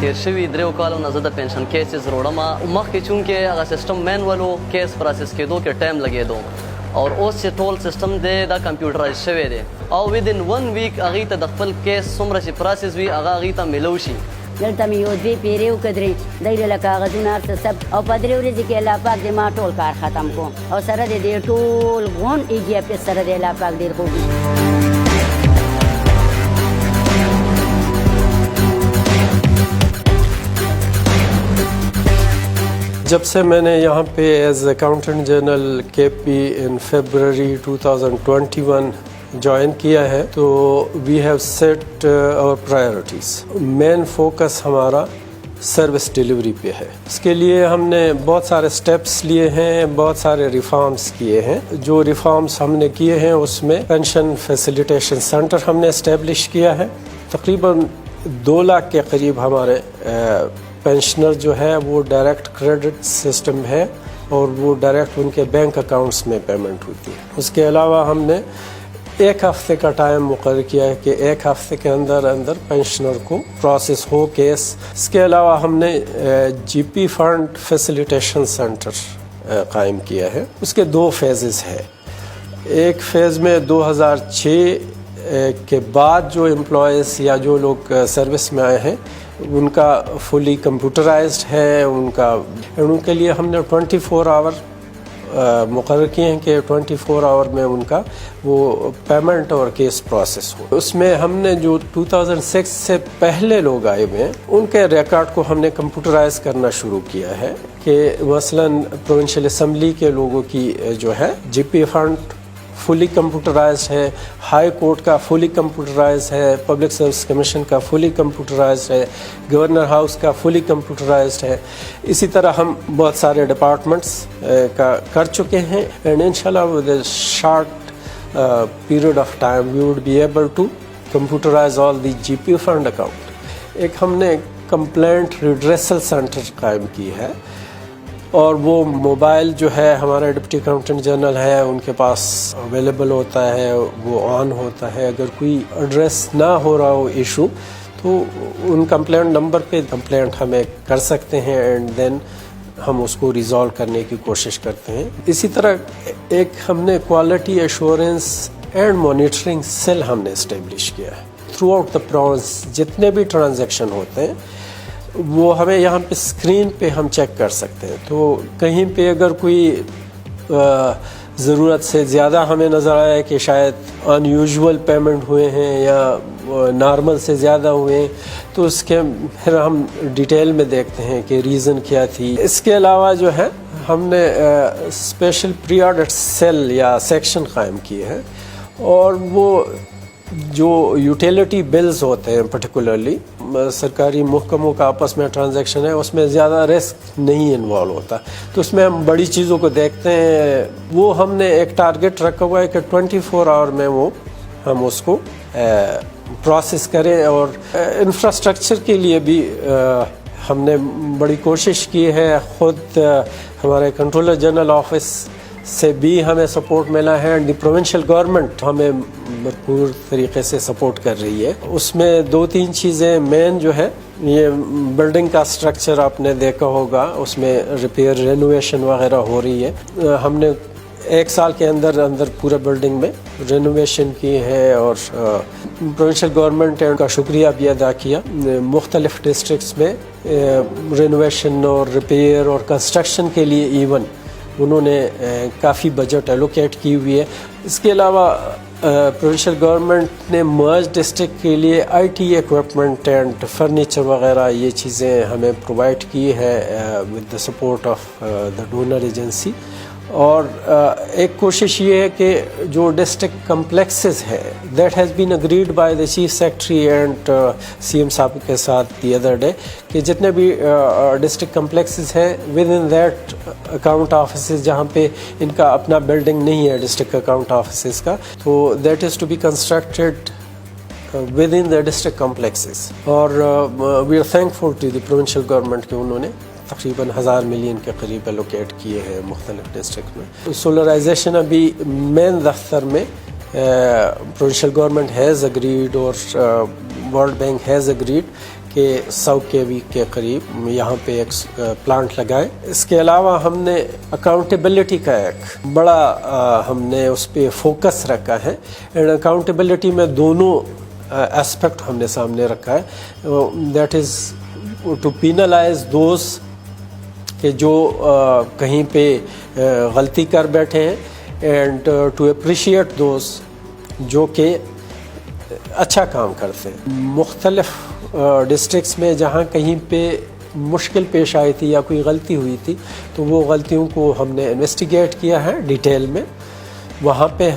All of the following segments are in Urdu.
تیر شوي درېو کالو نه زه د پنشن کیسز وروړم. مخکې چونکې هغه سیسټم مینول و، کیس پروسس کېدو کې ټایم لګېدو، او اوس چې ټول سیسټم دی دا کمپیوټرایز شوی دی، او ودین 1 ویک هغې ته د خپل کیس څومره چې پروسس وي هغه هغې ته میلو شي. دلته مې یو دوې پیرې وکړې، دی له کاغذونه هر څه ثبت، او په 3 ورځې کې الله پاک دې ما ټول کار ختم کړو، او سره د دې ټول غون EGFS سره د الله پاک ډېر خوږ. جب سے میں نے یہاں پہ ایز اکاؤنٹنٹ جنرل KP ان فیبرری 2021 جوائن کیا ہے تو وی ہیو سیٹ اور پرائیورٹیز. مین فوکس ہمارا سروس ڈیلیوری پہ ہے. اس کے لیے ہم نے بہت سارے سٹیپس لیے ہیں، بہت سارے ریفارمز کیے ہیں. جو ریفارمز ہم نے کیے ہیں اس میں پینشن فیسیلیٹیشن سینٹر ہم نے اسٹیبلش کیا ہے. تقریباً 2 لاکھ کے قریب ہمارے پینشنر جو ہے وہ ڈائریکٹ کریڈٹ سسٹم ہے اور وہ ڈائریکٹ ان کے بینک اکاؤنٹس میں پیمنٹ ہوتی ہے. اس کے علاوہ ہم نے 1 ہفتے کا ٹائم مقرر کیا ہے کہ 1 ہفتے کے اندر پینشنر کو پروسیس ہو کیس. اس کے علاوہ ہم نے GP فنڈ فیسیلیٹیشن سینٹر قائم کیا ہے. اس کے 2 فیزز ہیں. ایک فیز میں 2006 کے بعد جو امپلائیز یا جو لوگ سروس میں آئے ہیں ان کا فلی کمپیوٹرائزڈ ہے. ان کے لیے ہم نے 24 آور مقرر کیے ہیں کہ 24 آور میں ان کا وہ پیمنٹ اور کیس پروسیس ہو. اس میں ہم نے جو 2006 سے پہلے لوگ آئے ہوئے ہیں ان کے ریکارڈ کو ہم نے کمپیوٹرائز کرنا شروع کیا ہے کہ مثلاً پروونشل اسمبلی کے لوگوں کی جو ہے GP فنڈ فلی کمپیوٹرائزڈ ہے، ہائی کورٹ کا فلی کمپیوٹرائزڈ ہے، پبلک سروس کمیشن کا فلی کمپیوٹرائزڈ ہے، گورنر ہاؤس کا فلی کمپیوٹرائزڈ ہے. اسی طرح ہم بہت سارے ڈپارٹمنٹس کا کر چکے ہیں. اینڈ انشاءاللہ with a short period of time we would be able to computerise all the GP fund account. ایک ہم نے کمپلینٹ ریڈریسل سینٹر قائم کی ہے اور وہ موبائل جو ہے ہمارا ڈپٹی اکاؤنٹنٹ جنرل ہے ان کے پاس اویلیبل ہوتا ہے، وہ آن ہوتا ہے. اگر کوئی ایڈریس نہ ہو رہا ہو ایشو تو ان کمپلینٹ نمبر پہ کمپلینٹ ہمیں کر سکتے ہیں اینڈ دین ہم اس کو ریزالو کرنے کی کوشش کرتے ہیں. اسی طرح ایک ہم نے quality assurance and monitoring cell ہم نے اسٹیبلش کیا ہے. تھرو آؤٹ دا پروونس جتنے بھی ٹرانزیکشن ہوتے ہیں وہ ہمیں یہاں پہ اسکرین پہ ہم چیک کر سکتے ہیں. تو کہیں پہ اگر کوئی ضرورت سے زیادہ ہمیں نظر آیا کہ شاید ان یوزول پیمنٹ ہوئے ہیں یا نارمل سے زیادہ ہوئے ہیں تو اس کے پھر ہم ڈیٹیل میں دیکھتے ہیں کہ ریزن کیا تھی. اس کے علاوہ جو ہے ہم نے اسپیشل پری آڈٹ سیل یا سیکشن قائم کیے ہیں اور وہ جو یوٹیلیٹی بلز ہوتے ہیں پرٹیکولرلی سرکاری محکموں کا آپس میں ٹرانزیکشن ہے اس میں زیادہ رسک نہیں انوالو ہوتا تو اس میں ہم بڑی چیزوں کو دیکھتے ہیں. وہ ہم نے ایک ٹارگٹ رکھا ہوا ہے کہ 24 آور میں وہ ہم اس کو پروسیس کریں. اور انفراسٹرکچر کے لیے بھی ہم نے بڑی کوشش کی ہے. خود ہمارے کنٹرولر جنرل آفس سے بھی ہمیں سپورٹ ملا ہے. دی پروونشل گورنمنٹ ہمیں بھرپور طریقے سے سپورٹ کر رہی ہے. اس میں 2-3 چیزیں مین جو ہے یہ بلڈنگ کا سٹرکچر آپ نے دیکھا ہوگا اس میں ریپیئر رینوویشن وغیرہ ہو رہی ہے. ہم نے 1 سال کے اندر پورے بلڈنگ میں رینوویشن کی ہے اور پروونشل گورنمنٹ کا شکریہ بھی ادا کیا. مختلف ڈسٹرکٹس میں رینوویشن اور ریپیئر اور کنسٹرکشن کے لیے ایون انہوں نے کافی بجٹ ایلوکیٹ کی ہوئی ہے. اس کے علاوہ پروونشل گورنمنٹ نے مرج ڈسٹرکٹ کے لیے IT ایکوپمنٹ اینڈ فرنیچر وغیرہ یہ چیزیں ہمیں پرووائڈ کی ہے with the support of the donor agency. اور ایک کوشش یہ ہے کہ جو ڈسٹرکٹ کمپلیکسز ہے that has been agreed by the chief secretary and CM صاحب کے ساتھ دی ادر ڈے کہ جتنے بھی ڈسٹرکٹ کمپلیکسز ہیں with in that account offices جہاں پہ ان کا اپنا بلڈنگ نہیں ہے ڈسٹرکٹ اکاؤنٹ آفیسز کا تو that is to be constructed within the district complexes. اور we are thankful to the provincial government کہ انہوں نے تقریباً 1000 ملین کے قریب الوکیٹ کیے ہیں مختلف ڈسٹرکٹ میں. سولرائزیشن ابھی مین دفتر میں پروونشل گورنمنٹ ہیز اگریڈ اور ورلڈ بینک ہیز اگریڈ کہ 100 kV کے قریب یہاں پہ ایک پلانٹ لگائے. اس کے علاوہ ہم نے اکاؤنٹیبلٹی کا ایک بڑا ہم نے اس پہ فوکس رکھا ہے. اینڈ اکاؤنٹیبلٹی میں دونوں اسپیکٹ ہم نے سامنے رکھا ہے. That is to penalise those کہ جو کہیں پہ غلطی کر بیٹھے ہیں, اینڈ ٹو اپریشیٹ دوز جو کہ اچھا کام کرتے ہیں. مختلف ڈسٹرکٹس میں جہاں کہیں پہ مشکل پیش آئی تھی یا کوئی غلطی ہوئی تھی تو وہ غلطیوں کو ہم نے انویسٹیگیٹ کیا ہے ڈیٹیل میں. وہاں پہ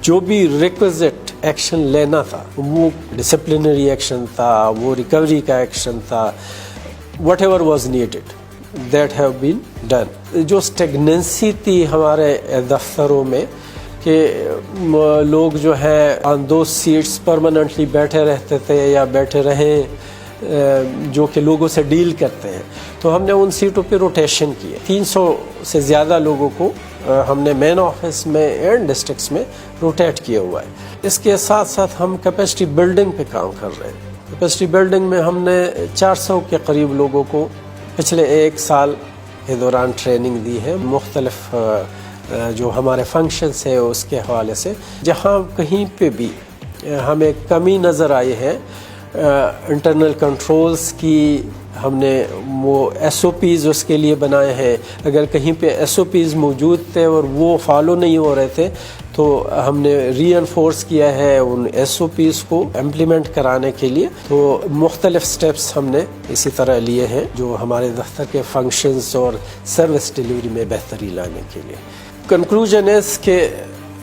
جو بھی ریکوزٹ ایکشن لینا تھا وہ ڈسپلنری ایکشن تھا, وہ ریکوری کا ایکشن تھا, what ever was needed that have been done. جو اسٹیگننسی تھی ہمارے دفتروں میں کہ لوگ جو ہے آن دو سیٹس پرماننٹلی بیٹھے رہتے تھے یا بیٹھے رہیں جو کہ لوگوں سے ڈیل کرتے ہیں, تو ہم نے ان سیٹوں پہ روٹیشن کیے. 300 سے زیادہ لوگوں کو ہم نے مین آفس میں اینڈ ڈسٹرکٹس میں روٹیٹ کیا ہوا ہے. اس کے ساتھ ساتھ ہم کیپیسٹی بلڈنگ پہ کام کر رہے ہیں. کیپیسٹی بلڈنگ میں ہم نے 400 کے قریب لوگوں کو پچھلے 1 سال کے دوران ٹریننگ دی ہے. مختلف جو ہمارے فنکشنز ہیں اس کے حوالے سے جہاں کہیں پہ بھی ہمیں کمی نظر آئی ہے انٹرنل کنٹرولز کی, ہم نے وہ ایس او پیز اس کے لیے بنائے ہیں. اگر کہیں پہ ایس او پیز موجود تھے اور وہ فالو نہیں ہو رہے تھے تو ہم نے ری انفورس کیا ہے ان ایس او پیز کو امپلیمنٹ کرانے کے لیے. تو مختلف سٹیپس ہم نے اسی طرح لیے ہیں جو ہمارے دفتر کے فنکشنز اور سروس ڈیلیوری میں بہتری لانے کے لیے. کنکلوژن از کہ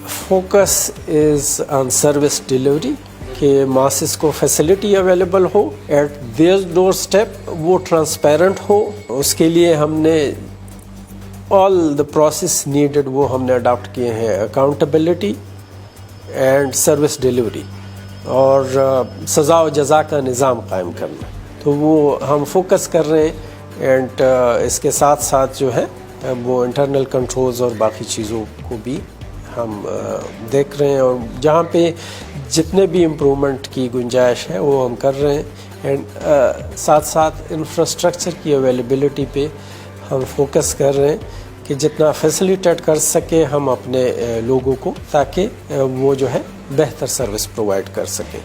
focus is on service delivery کہ ماسز کو فیسلٹی اویلیبل ہو ایٹ دیئر ڈور اسٹیپ, وہ ٹرانسپیرنٹ ہو. اس کے لیے ہم نے آل دا پروسیس نیڈڈ وہ ہم نے اڈاپٹ کیے ہیں. اکاؤنٹیبلٹی اینڈ سروس ڈیلیوری اور سزا و جزا کا نظام قائم کرنا, تو وہ ہم فوکس کر رہے ہیں. اینڈ اس کے ساتھ ساتھ جو ہے وہ انٹرنل کنٹرولز اور باقی چیزوں کو بھی ہم دیکھ رہے ہیں, اور جہاں پہ جتنے بھی امپرومنٹ کی گنجائش ہے وہ ہم کر رہے ہیں. اینڈ ساتھ ساتھ انفراسٹرکچر کی اویلیبلٹی پہ ہم فوکس کر رہے ہیں کہ جتنا فیسیلیٹیٹ کر سکے ہم اپنے لوگوں کو, تاکہ وہ جو ہے بہتر سروس پرووائڈ کر سکیں.